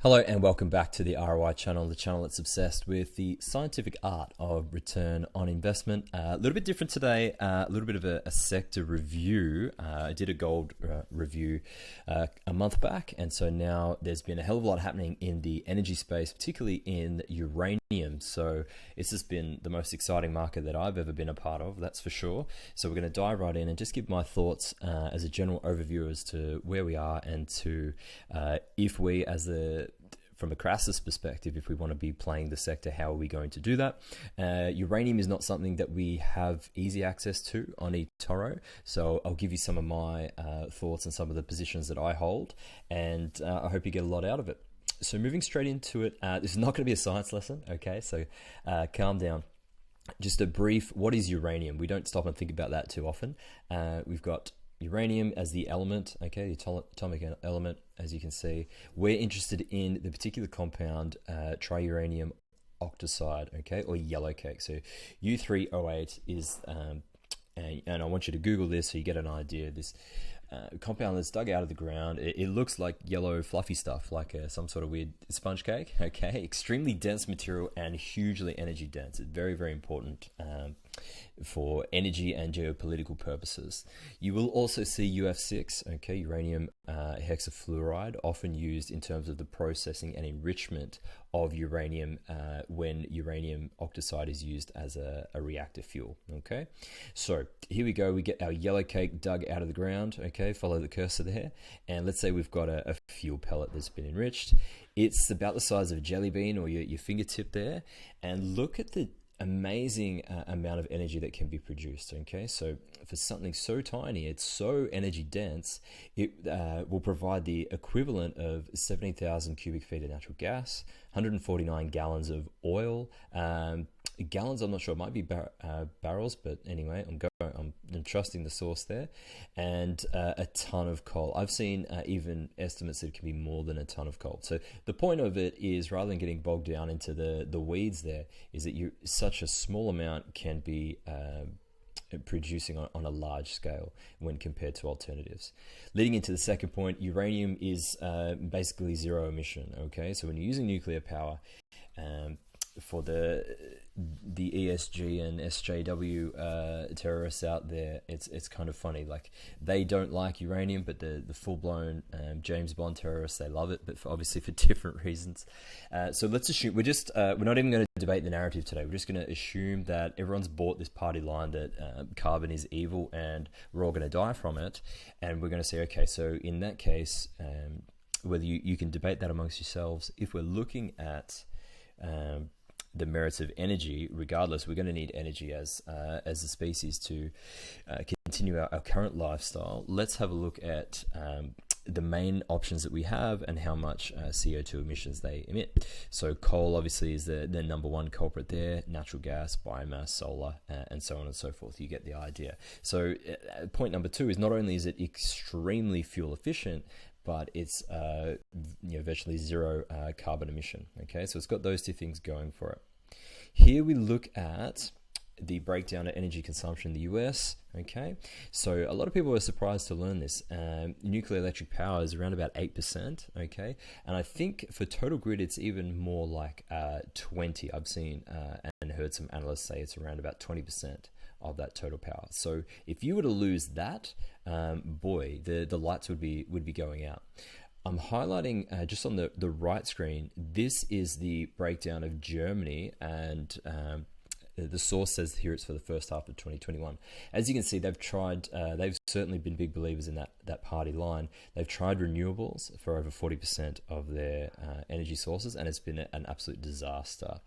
Hello and welcome back to the ROI channel, the channel that's obsessed with the scientific art of return on investment. A little bit different today, a little bit of a sector review. I did a gold review a month back, and so now there's been a hell of a lot happening in the energy space, particularly in uranium. So it's just been the most exciting market that I've ever been a part of, that's for sure. So we're going to dive right in and just give my thoughts as a general overview as to where we are and to if we from a Crassus perspective, if we want to be playing the sector, how are we going to do that? Uranium is not something that we have easy access to on eToro, so I'll give you some of my thoughts and some of the positions that I hold, and I hope you get a lot out of it. So moving straight into it, this is not going to be a science lesson, okay? So calm down. Just a brief, what is uranium? We don't stop and think about that too often. We've got uranium as the element, okay, the atomic element, as you can see. We're interested in the particular compound, triuranium octoxide, okay, or yellow cake. So U3O8 is, and I want you to Google this so you get an idea. This compound that's dug out of the ground. It looks like yellow fluffy stuff, like some sort of weird sponge cake, okay? Extremely dense material and hugely energy dense. It's very, very important for energy and geopolitical purposes. You will also see UF6, okay, uranium hexafluoride, often used in terms of the processing and enrichment of uranium when uranium octoxide is used as a reactor fuel, okay? So here we go, we get our yellow cake dug out of the ground, okay, follow the cursor there, and let's say we've got a fuel pellet that's been enriched. It's about the size of a jelly bean or your fingertip there, and look at the amazing amount of energy that can be produced, okay? So for something so tiny, it's so energy dense, it will provide the equivalent of 70,000 cubic feet of natural gas, 149 gallons of oil, gallons, I'm not sure, it might be barrels, but anyway, I'm trusting the source there, and a ton of coal. I've seen even estimates that it can be more than a ton of coal. So the point of it is, rather than getting bogged down into the weeds there, is that such a small amount can be producing on a large scale when compared to alternatives. Leading into the second point, uranium is basically zero emission, okay? So when you're using nuclear power, for the ESG and SJW terrorists out there, it's kind of funny. Like, they don't like uranium, but the full-blown James Bond terrorists, they love it, but obviously for different reasons. So let's assume we're not even going to debate the narrative today. We're just going to assume that everyone's bought this party line that carbon is evil and we're all going to die from it, and we're going to say, okay, so in that case, whether you can debate that amongst yourselves. If we're looking at the merits of energy, regardless, we're going to need energy as a species to continue our current lifestyle. Let's have a look at the main options that we have and how much CO2 emissions they emit. So coal obviously is the number one culprit there, natural gas, biomass, solar, and so on and so forth. You get the idea. So point number two is, not only is it extremely fuel efficient, but it's virtually zero carbon emission, okay? So it's got those two things going for it. Here we look at the breakdown of energy consumption in the US, okay? So a lot of people were surprised to learn this. Nuclear electric power is around about 8%, okay? And I think for total grid, it's even more like 20. I've seen and heard some analysts say it's around about 20% of that total power. So if you were to lose that, boy, the lights would be going out. I'm highlighting just on the right screen, this is the breakdown of Germany, and the source says here it's for the first half of 2021. As you can see, they've certainly been big believers in that party line. They've tried renewables for over 40% of their energy sources, and it's been an absolute disaster.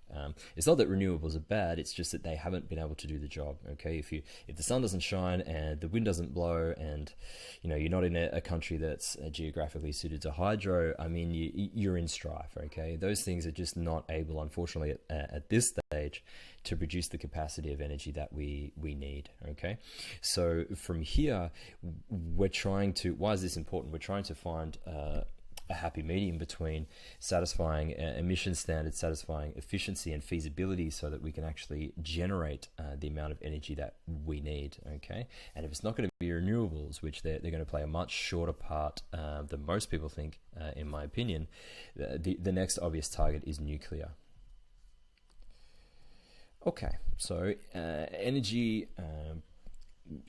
It's not that renewables are bad, it's just that they haven't been able to do the job, okay? If the sun doesn't shine and the wind doesn't blow, and you're not in a country that's geographically suited to hydro, I mean, you're in strife, okay? Those things are just not able, unfortunately, at this stage, to produce the capacity of energy that we need, okay? So from here, we're trying to, why is this important? We're trying to find a happy medium between satisfying emission standards, satisfying efficiency and feasibility, so that we can actually generate the amount of energy that we need. Okay, and if it's not going to be renewables, which they're going to play a much shorter part than most people think, in my opinion, the next obvious target is nuclear. Okay, so energy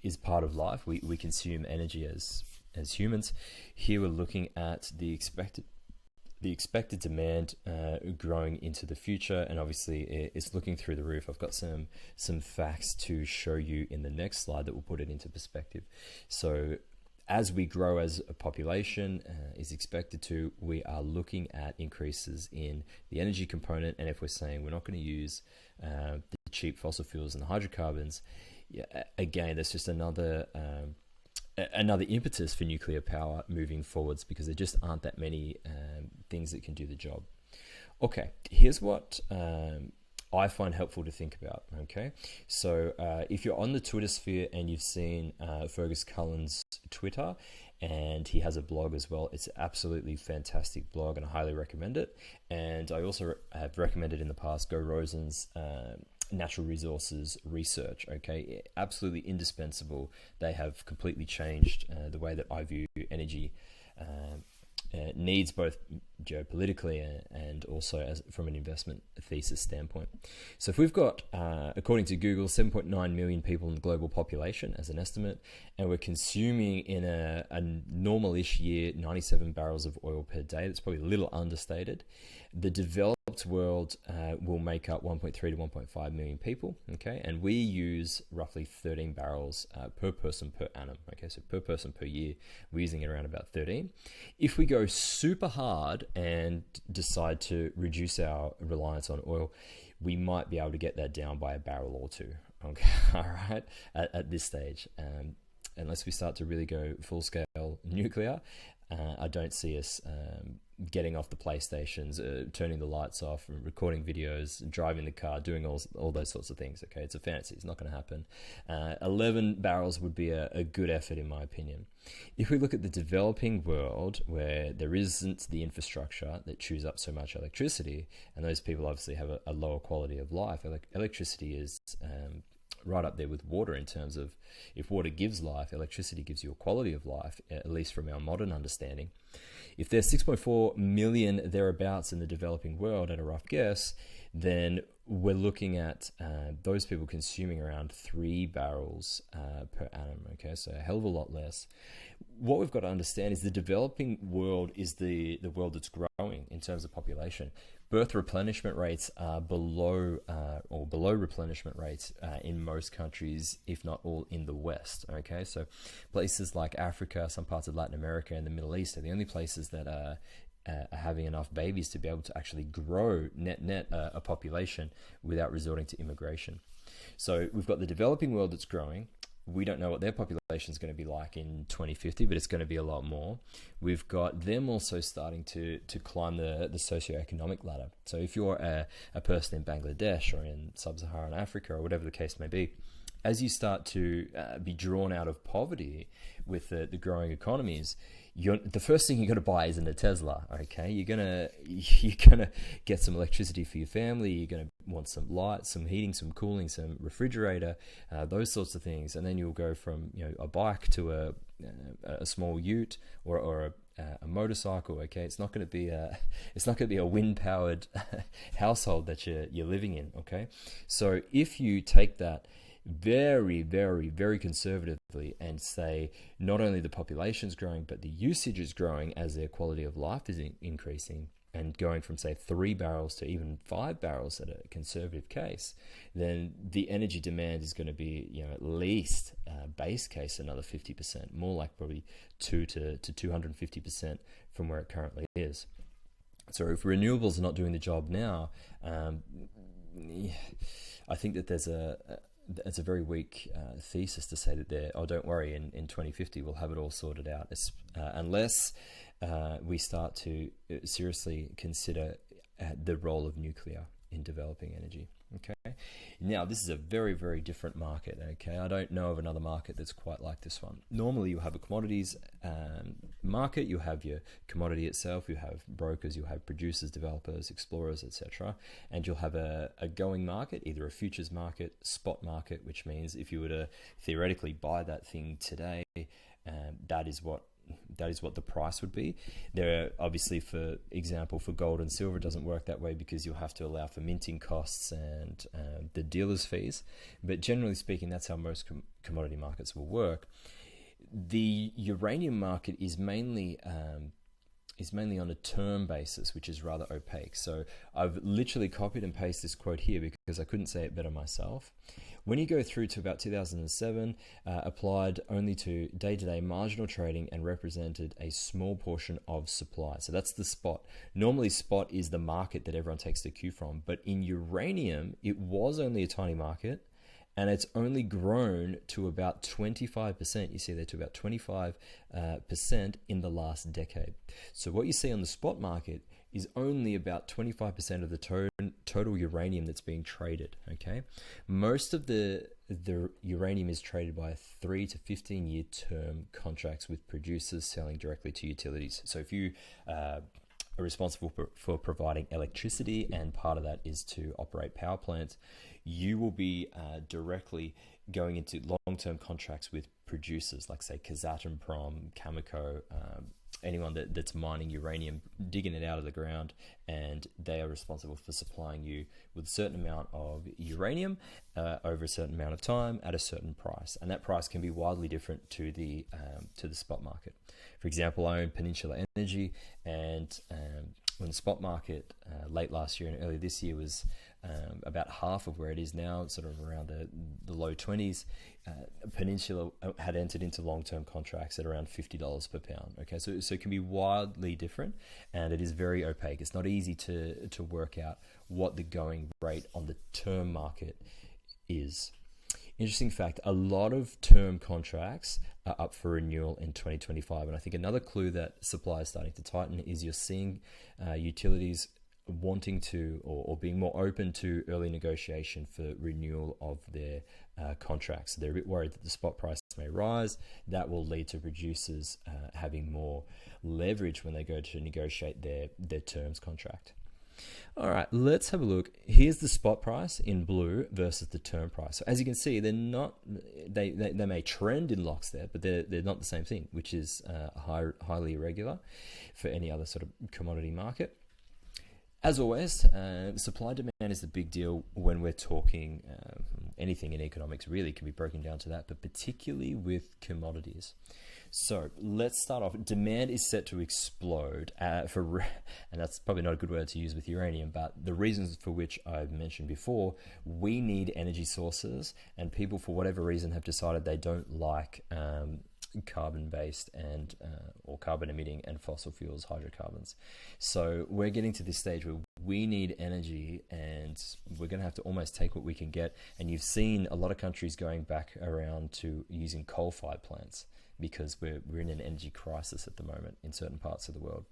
is part of life. We consume energy as humans. Here we're looking at the expected demand growing into the future, and obviously it's looking through the roof. I've got some facts to show you in the next slide that will put it into perspective. So as we grow as a population is expected to, we are looking at increases in the energy component. And if we're saying we're not going to use the cheap fossil fuels and the hydrocarbons, again, that's just another impetus for nuclear power moving forwards, because there just aren't that many things that can do the job. Okay, here's what I find helpful to think about. Okay, so if you're on the Twitter sphere and you've seen Fergus Cullen's Twitter, and he has a blog as well, it's an absolutely fantastic blog and I highly recommend it. And I also have recommended in the past Go Rosen's natural resources research. Okay, absolutely indispensable. They have completely changed the way that I view energy needs, both geopolitically and also as from an investment thesis standpoint. So if we've got, according to Google, 7.9 million people in the global population as an estimate, and we're consuming in a normal-ish year 97 barrels of oil per day, that's probably a little understated. The developed world will make up 1.3 to 1.5 million people, okay, and we use roughly 13 barrels per person per annum, okay, so per person per year, we're using it around about 13. If we go super hard and decide to reduce our reliance on oil, we might be able to get that down by a barrel or two, okay, all right, at this stage. Unless we start to really go full-scale nuclear, I don't see us getting off the PlayStations, turning the lights off, recording videos, driving the car, doing all those sorts of things. Okay, it's a fantasy. It's not going to happen. 11 barrels would be a good effort, in my opinion. If we look at the developing world, where there isn't the infrastructure that chews up so much electricity, and those people obviously have a lower quality of life, electricity is right up there with water in terms of, if water gives life, electricity gives you a quality of life, at least from our modern understanding. If there's 6.4 million thereabouts in the developing world, at a rough guess, then we're looking at those people consuming around 3 barrels per annum, okay, so a hell of a lot less. What we've got to understand is the developing world is the world that's growing in terms of population. Birth replenishment rates are below replenishment rates in most countries, if not all, in the West. Okay, so places like Africa, some parts of Latin America, and the Middle East are the only places that are having enough babies to be able to actually grow net a population without resorting to immigration. So we've got the developing world that's growing. We don't know what their population is going to be like in 2050, but it's going to be a lot more. We've got them also starting to climb the socioeconomic ladder. So if you're a person in Bangladesh or in sub-Saharan Africa or whatever the case may be, as you start to be drawn out of poverty with the growing economies, the first thing you're going to buy isn't a Tesla, okay? You're gonna get some electricity for your family. You're going to want some light, some heating, some cooling, some refrigerator, those sorts of things, and then you'll go from a bike to a small ute or a motorcycle. Okay, it's not going to be a wind powered household that you're living in. Okay, so if you take that very, very, very conservatively and say not only the population's growing, but the usage is growing as their quality of life is increasing, and going from say 3 barrels to even 5 barrels at a conservative case, then the energy demand is going to be at least base case another 50%, more like probably 2 to 250% from where it currently is. So if renewables are not doing the job now, I think that it's a very weak thesis to say that don't worry, in 2050 we'll have it all sorted out, unless we start to seriously consider the role of nuclear in developing energy. Okay, okay? Now, this is a very, very different market, okay? I don't know of another market that's quite like this one. Normally, you have a commodities market, you have your commodity itself, you have brokers, you have producers, developers, explorers, etc. And you'll have a going market, either a futures market, spot market, which means if you were to theoretically buy that thing today, that is what the price would be. There are obviously, for example, for gold and silver, it doesn't work that way because you'll have to allow for minting costs and the dealer's fees. But generally speaking, that's how most commodity markets will work. The uranium market is mainly on a term basis, which is rather opaque. So I've literally copied and pasted this quote here because I couldn't say it better myself. When you go through to about 2007, applied only to day-to-day marginal trading and represented a small portion of supply. So that's the spot. Normally spot is the market that everyone takes their cue from, but in uranium, it was only a tiny market, and it's only grown to about 25%. You see there, to about 25% in the last decade. So what you see on the spot market is only about 25% of the total uranium that's being traded, okay? Most of the uranium is traded by 3 to 15 year term contracts with producers selling directly to utilities. So if you are responsible for providing electricity, and part of that is to operate power plants, you will be directly going into long-term contracts with producers like, say, Kazatomprom, Cameco, anyone that's mining uranium, digging it out of the ground, and they are responsible for supplying you with a certain amount of uranium over a certain amount of time at a certain price, and that price can be wildly different to the spot market. For example, I own Peninsula Energy, and when the spot market late last year and early this year was about half of where it is now, sort of around the low 20s, Peninsula had entered into long-term contracts at around $50 per pound. Okay, so it can be wildly different, and it is very opaque. It's not easy to work out what the going rate on the term market is. Interesting fact, a lot of term contracts are up for renewal in 2025. And I think another clue that supply is starting to tighten is you're seeing utilities wanting to or being more open to early negotiation for renewal of their contracts. So they're a bit worried that the spot price may rise. That will lead to producers having more leverage when they go to negotiate their terms contract. All right, let's have a look. Here's the spot price in blue versus the term price. So as you can see, they're not. They may trend in lockstep, but they're not the same thing, which is highly irregular for any other sort of commodity market. As always, supply demand is the big deal when we're talking anything in economics. Really can be broken down to that, but particularly with commodities. So let's start off. Demand is set to explode and that's probably not a good word to use with uranium, but the reasons for which I've mentioned before, we need energy sources, and people for whatever reason have decided they don't like carbon-based and or carbon-emitting and fossil fuels, hydrocarbons. So we're getting to this stage where we need energy, and we're going to have to almost take what we can get. And you've seen a lot of countries going back around to using coal-fired plants, because we're in an energy crisis at the moment in certain parts of the world.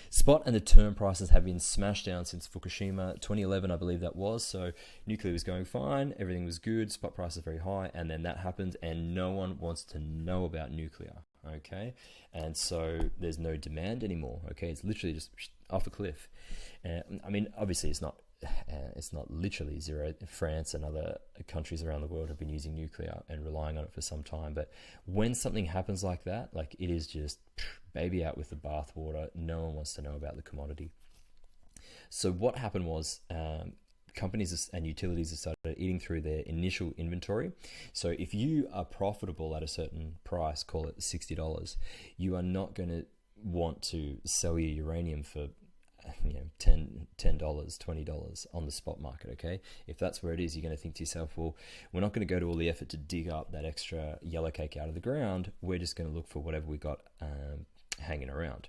Spot and the term prices have been smashed down since Fukushima 2011, I believe that was. So nuclear was going fine, everything was good, spot price is very high, and then that happened, and no one wants to know about nuclear, okay? And so there's no demand anymore, okay? It's literally just off a cliff. I mean, obviously it's not literally zero. France and other countries around the world have been using nuclear and relying on it for some time. But when something happens like that, like, it is just baby out with the bathwater. No one wants to know about the commodity. So what happened was companies and utilities have started eating through their initial inventory. So if you are profitable at a certain price, call it $60, you are not going to want to sell your uranium for $10, $20 on the spot market, okay? If that's where it is, you're going to think to yourself, well, we're not going to go to all the effort to dig up that extra yellow cake out of the ground. We're just going to look for whatever we got hanging around.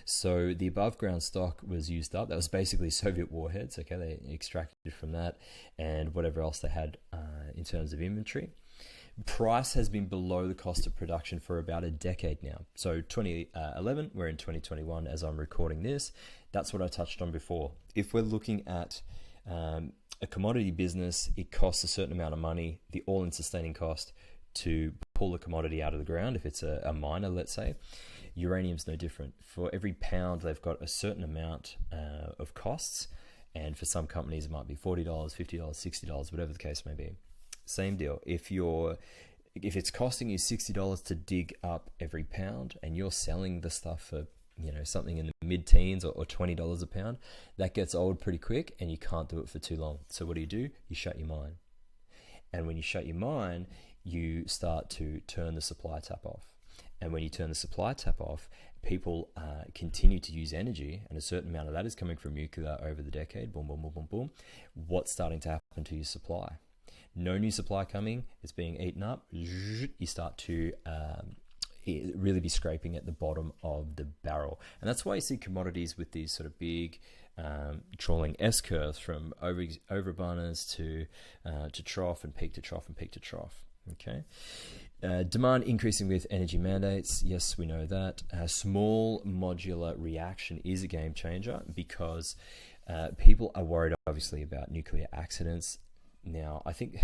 So the above ground stock was used up. That was basically Soviet warheads, okay? They extracted from that and whatever else they had in terms of inventory. Price has been below the cost of production for about a decade now. So 2011, we're in 2021 as I'm recording this. That's what I touched on before. If we're looking at a commodity business, it costs a certain amount of money, the all-in sustaining cost, to pull the commodity out of the ground. If it's a miner, let's say, uranium's no different. For every pound, they've got a certain amount of costs, and for some companies, it might be $40, $50, $60, whatever the case may be. Same deal. If it's costing you $60 to dig up every pound, and you're selling the stuff for something in the mid-teens or $20 a pound, that gets old pretty quick, and you can't do it for too long. So what do? You shut your mine. And when you shut your mine, you start to turn the supply tap off. And when you turn the supply tap off, people continue to use energy, and a certain amount of that is coming from nuclear over the decade. Boom, boom, boom, boom, boom. What's starting to happen to your supply? No new supply coming. It's being eaten up. You start to really be scraping at the bottom of the barrel. And that's why you see commodities with these sort of big trawling S-curves from overabundance to trough and peak to trough and peak to trough. Okay. Demand increasing with energy mandates. Yes, we know that. A small modular reaction is a game changer because people are worried, obviously, about nuclear accidents. Now, I think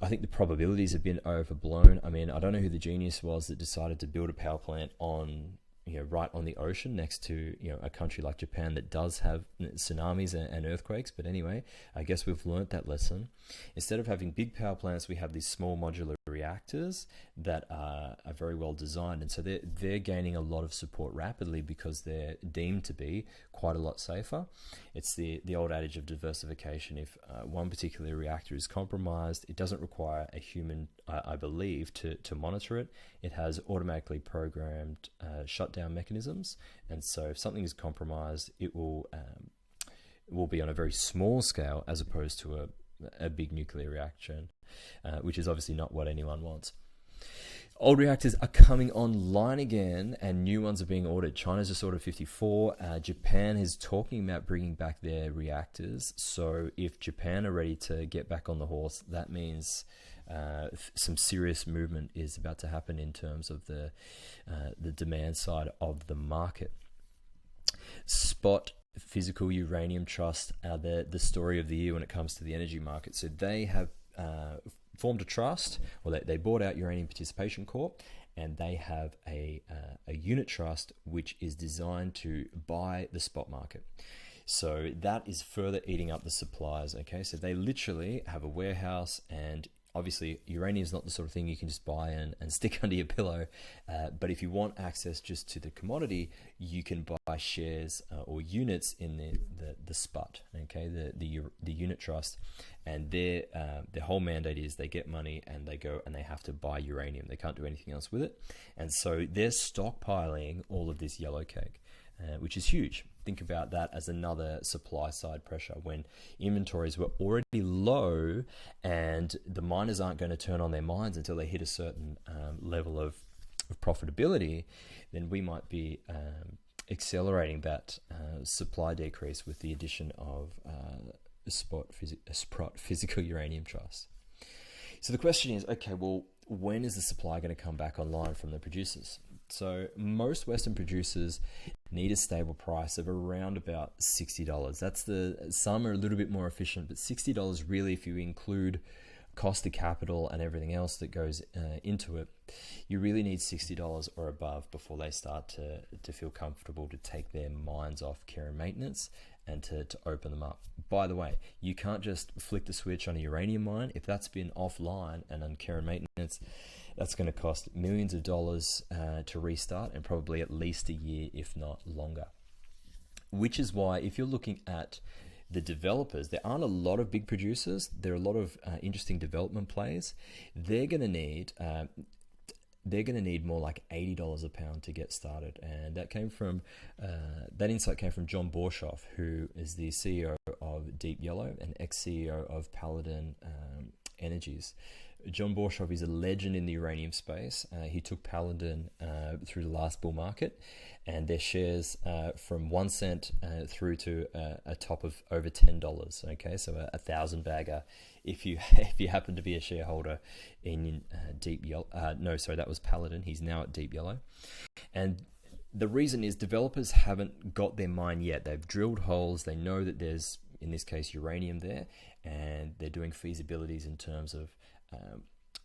the probabilities have been overblown. I mean, I don't know who the genius was that decided to build a power plant on, right on the ocean next to, a country like Japan that does have tsunamis and earthquakes. But anyway, I guess we've learnt that lesson. Instead of having big power plants, we have these small modular reactors that are very well designed. And so they're gaining a lot of support rapidly because they're deemed to be quite a lot safer. It's the old adage of diversification. If one particular reactor is compromised, it doesn't require a human, I believe, to monitor it. It has automatically programmed shutdown mechanisms. And so if something is compromised, it will be on a very small scale as opposed to a big nuclear reaction, which is obviously not what anyone wants. Old reactors are coming online again, and new ones are being ordered. China's just ordered 54. Japan is talking about bringing back their reactors. So if Japan are ready to get back on the horse, that means some serious movement is about to happen in terms of the demand side of the market. Spot Physical Uranium Trust are the story of the year when it comes to the energy market. So they have formed a trust, or they bought out Uranium Participation Corp, and they have a unit trust which is designed to buy the spot market. So that is further eating up the supplies. Okay, so they literally have a warehouse, and obviously uranium is not the sort of thing you can just buy and stick under your pillow, but if you want access just to the commodity, you can buy shares or units in the SPUT, okay, the unit trust, and their whole mandate is they get money and they go and they have to buy uranium. They can't do anything else with it, and so they're stockpiling all of this yellow cake, which is huge. Think about that as another supply side pressure. When inventories were already low and the miners aren't going to turn on their mines until they hit a certain level of profitability, then we might be accelerating that supply decrease with the addition of Sprott Physical Uranium Trust. So the question is, okay, well, when is the supply going to come back online from the producers? So most Western producers need a stable price of around about $60. Some are a little bit more efficient, but $60 really, if you include cost of capital and everything else that goes into it, you really need $60 or above before they start to feel comfortable to take their mines off care and maintenance and to open them up. By the way, you can't just flick the switch on a uranium mine. If that's been offline and on care and maintenance, that's going to cost millions of dollars to restart, and probably at least a year, if not longer. Which is why, if you're looking at the developers, there aren't a lot of big producers. There are a lot of interesting development plays. They're going to need more like $80 a pound to get started, and that insight came from John Borshoff, who is the CEO of Deep Yellow and ex-CEO of Paladin Energies. John Borshoff is a legend in the uranium space. He took Paladin through the last bull market, and their shares from 1 cent through to a top of over $10. Okay, so a 1,000 bagger if you happen to be a shareholder in Deep Yellow. That was Paladin. He's now at Deep Yellow, and the reason is developers haven't got their mine yet. They've drilled holes. They know that there's in this case uranium there, and they're doing feasibilities in terms of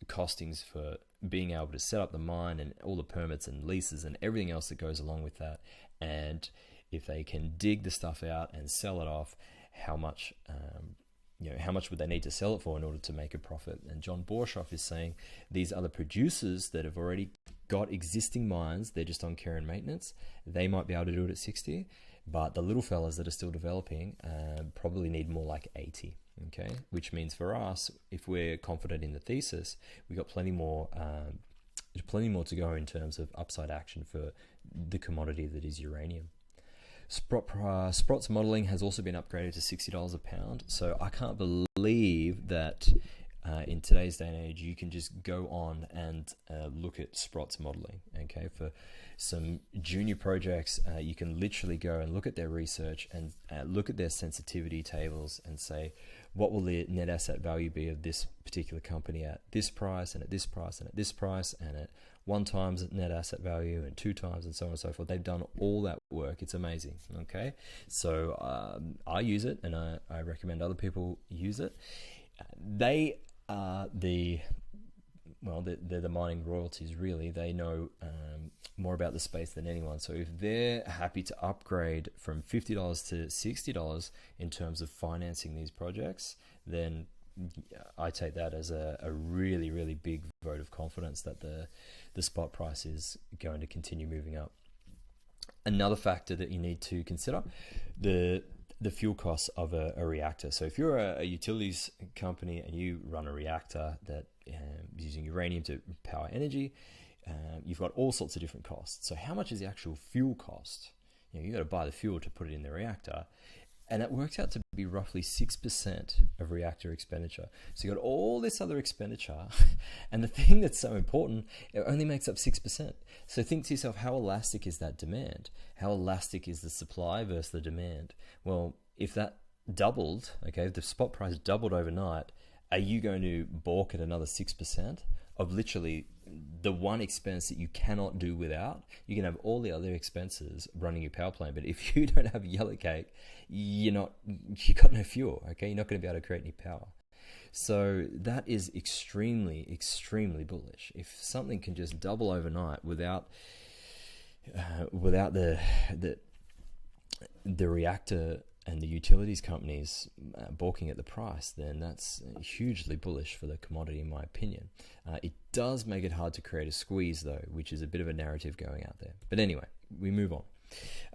costings for being able to set up the mine and all the permits and leases and everything else that goes along with that. And if they can dig the stuff out and sell it off, how much how much would they need to sell it for in order to make a profit? And John Borshoff is saying these other producers that have already got existing mines, they're just on care and maintenance, they might be able to do it at 60, but the little fellas that are still developing probably need more like 80. Okay, which means for us, if we're confident in the thesis, we got plenty more to go in terms of upside action for the commodity that is uranium. Sprot's modeling has also been upgraded to $60 a pound. So I can't believe that in today's day and age, you can just go on and look at Sprot's modeling. Okay, for some junior projects, you can literally go and look at their research and look at their sensitivity tables and say, what will the net asset value be of this particular company at this price and at this price and at this price and at 1 times net asset value and 2 times and so on and so forth. They've done all that work. It's amazing. Okay, so I use it, and I recommend other people use it. They are they're the mining royalties, really. They know more about the space than anyone. So if they're happy to upgrade from $50 to $60 in terms of financing these projects, then I take that as a really, really big vote of confidence that the spot price is going to continue moving up. Another factor that you need to consider, the fuel costs of a reactor. So if you're a utilities company and you run a reactor that using uranium to power energy, you've got all sorts of different costs. So how much is the actual fuel cost? You got to buy the fuel to put it in the reactor, and it works out to be roughly 6% of reactor expenditure. So you got all this other expenditure, and the thing that's so important, it only makes up 6%. So think to yourself, how elastic is that demand? How elastic is the supply versus the demand? Well, if that doubled, okay, if the spot price doubled overnight, are you going to balk at another 6% of literally the one expense that you cannot do without? You can have all the other expenses running your power plant, but if you don't have yellow cake, you got no fuel, okay? You're not going to be able to create any power. So that is extremely, extremely bullish. If something can just double overnight without the reactor and the utilities companies balking at the price, then that's hugely bullish for the commodity, in my opinion. It does make it hard to create a squeeze, though, which is a bit of a narrative going out there. But anyway, we move on.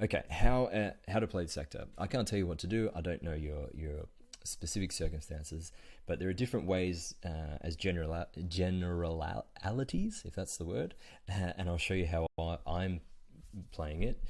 Okay, how to play the sector. I can't tell you what to do. I don't know your specific circumstances, but there are different ways as generalities, if that's the word, and I'll show you how I'm playing it.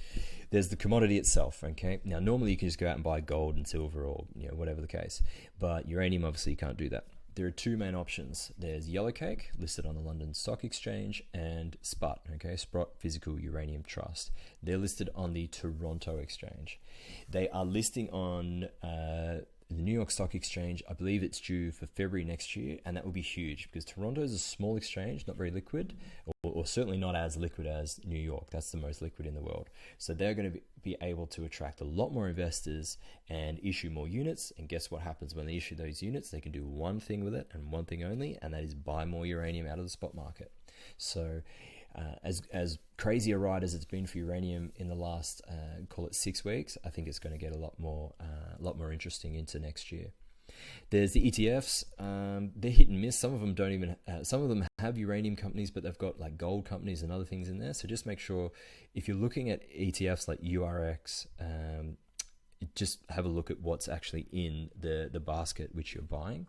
There's the commodity itself. Okay, now normally you can just go out and buy gold and silver or whatever the case, but uranium, obviously you can't do that. There are two main options. There's yellow cake, listed on the London Stock Exchange, and SPUT, okay, Sprott Physical Uranium Trust. They're listed on the Toronto Exchange. They are listing on the New York Stock Exchange. I believe it's due for February next year, and that will be huge because Toronto is a small exchange, not very liquid, or certainly not as liquid as New York. That's the most liquid in the world. So they're going to be able to attract a lot more investors and issue more units. And guess what happens when they issue those units? They can do one thing with it and one thing only, and that is buy more uranium out of the spot market. So as crazy a ride as it's been for uranium in the last call it 6 weeks, I think it's going to get a lot more interesting into next year. There's the ETFs. They're hit and miss. Some of them don't even. Some of them have uranium companies, but they've got like gold companies and other things in there. So just make sure if you're looking at ETFs like URX, just have a look at what's actually in the basket which you're buying.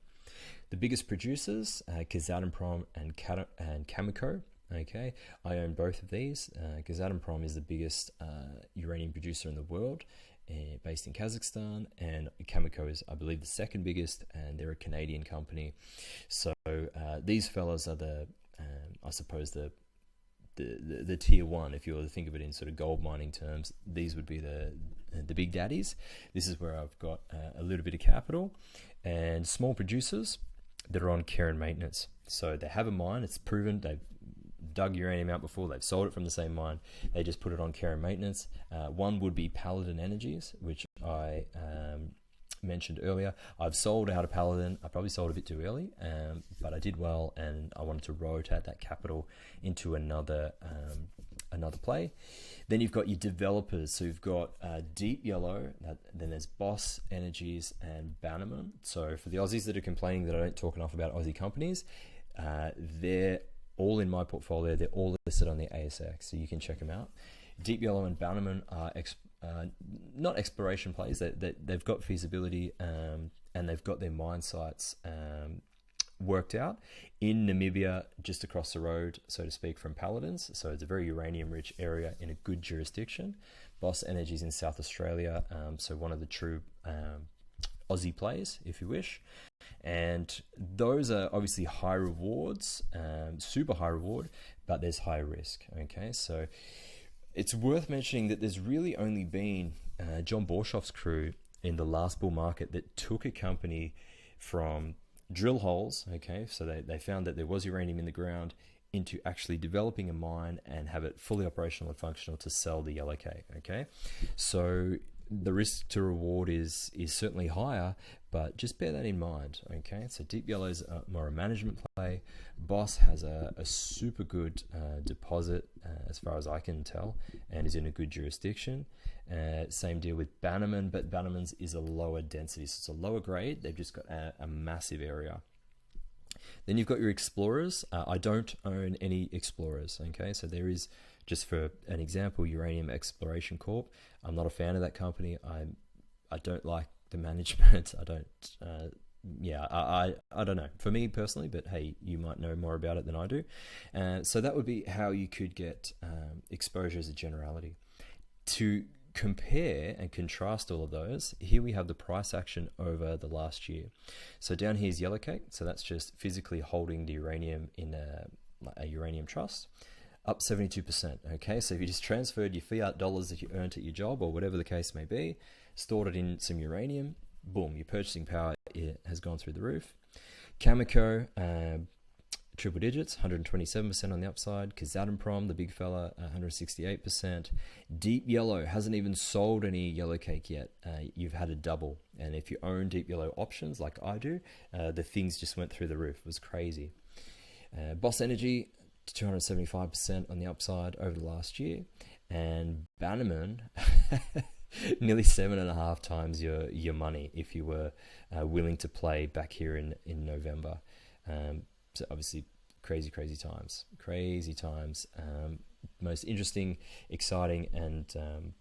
The biggest producers, Kazatomprom and Cameco. Okay, I own both of these. Kazatomprom is the biggest uranium producer in the world, based in Kazakhstan, and Cameco is, I believe, the second biggest, and they're a Canadian company. So these fellas are I suppose the tier one. If you were to think of it in sort of gold mining terms, these would be the big daddies. This is where I've got a little bit of capital, and small producers that are on care and maintenance. So they have a mine, it's proven, they've dug uranium out before, they've sold it from the same mine, they just put it on care and maintenance. One would be Paladin Energies, which I mentioned earlier, I've sold out of Paladin. I probably sold a bit too early, but I did well, and I wanted to rotate that capital into another play. Then you've got your developers. So you've got Deep Yellow, then there's Boss Energies and Bannerman. So for the Aussies that are complaining that I don't talk enough about Aussie companies, they're all in my portfolio. They're all listed on the ASX, so you can check them out. Deep Yellow and Bannerman are not exploration plays. They've got feasibility, and they've got their mine sites worked out in Namibia, just across the road, so to speak, from Paladins. So it's a very uranium-rich area in a good jurisdiction. Boss Energies in South Australia, so one of the true Aussie plays, if you wish. And those are obviously high rewards, super high reward, but there's high risk. Okay, so it's worth mentioning that there's really only been John Borshoff's crew in the last bull market that took a company from drill holes, okay, so they found that there was uranium in the ground, into actually developing a mine and have it fully operational and functional to sell the yellow cake, okay? So the risk to reward is certainly higher, but just bear that in mind, okay? So Deep Yellow's more a management play. Boss has a super good deposit, as far as I can tell, and is in a good jurisdiction. Same deal with Bannerman, but Bannerman's is a lower density, so it's a lower grade. They've just got a massive area. Then you've got your explorers. I don't own any explorers, okay? So there is, just for an example, Uranium Exploration Corp. I'm not a fan of that company. I don't like the management. I don't, I don't know. For me personally, but hey, you might know more about it than I do. So that would be how you could get exposure as a generality. To compare and contrast all of those, here we have the price action over the last year. So down here is yellow cake. So that's just physically holding the uranium in a uranium trust. Up 72%. Okay, so if you just transferred your fiat dollars that you earned at your job, or whatever the case may be, stored it in some uranium, boom, your purchasing power has gone through the roof. Cameco, triple digits, 127% on the upside. Kazatomprom, the big fella, 168%. Deep Yellow hasn't even sold any yellow cake yet. You've had a double, and if you own Deep Yellow options like I do, the things just went through the roof. It was crazy. Boss Energy, 275% on the upside over the last year, and Bannerman nearly 7.5 times your money if you were willing to play back here in November. So obviously crazy times. Most interesting, exciting, and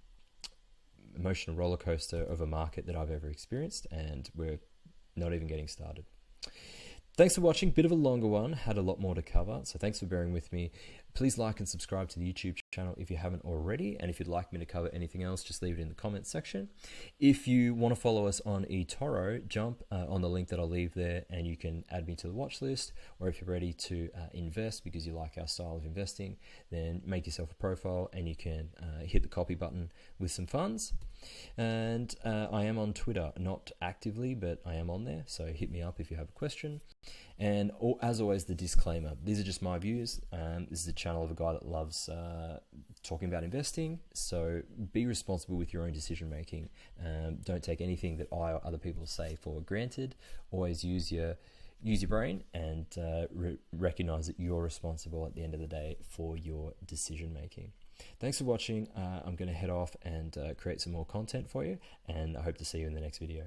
emotional roller coaster of a market that I've ever experienced, and we're not even getting started. Thanks for watching. Bit of a longer one, had a lot more to cover, so thanks for bearing with me. Please like and subscribe to the YouTube channel if you haven't already, and if you'd like me to cover anything else, just leave it in the comments section. If you want to follow us on eToro, jump on the link that I'll leave there, and you can add me to the watch list, or if you're ready to invest because you like our style of investing, then make yourself a profile and you can hit the copy button with some funds. And I am on Twitter, not actively, but I am on there, so hit me up if you have a question. And as always, the disclaimer: these are just my views. This is a channel of a guy that loves talking about investing, so be responsible with your own decision making. Don't take anything that I or other people say for granted. Always use your brain, and recognize that you're responsible at the end of the day for your decision making. Thanks for watching. I'm going to head off and create some more content for you, and I hope to see you in the next video.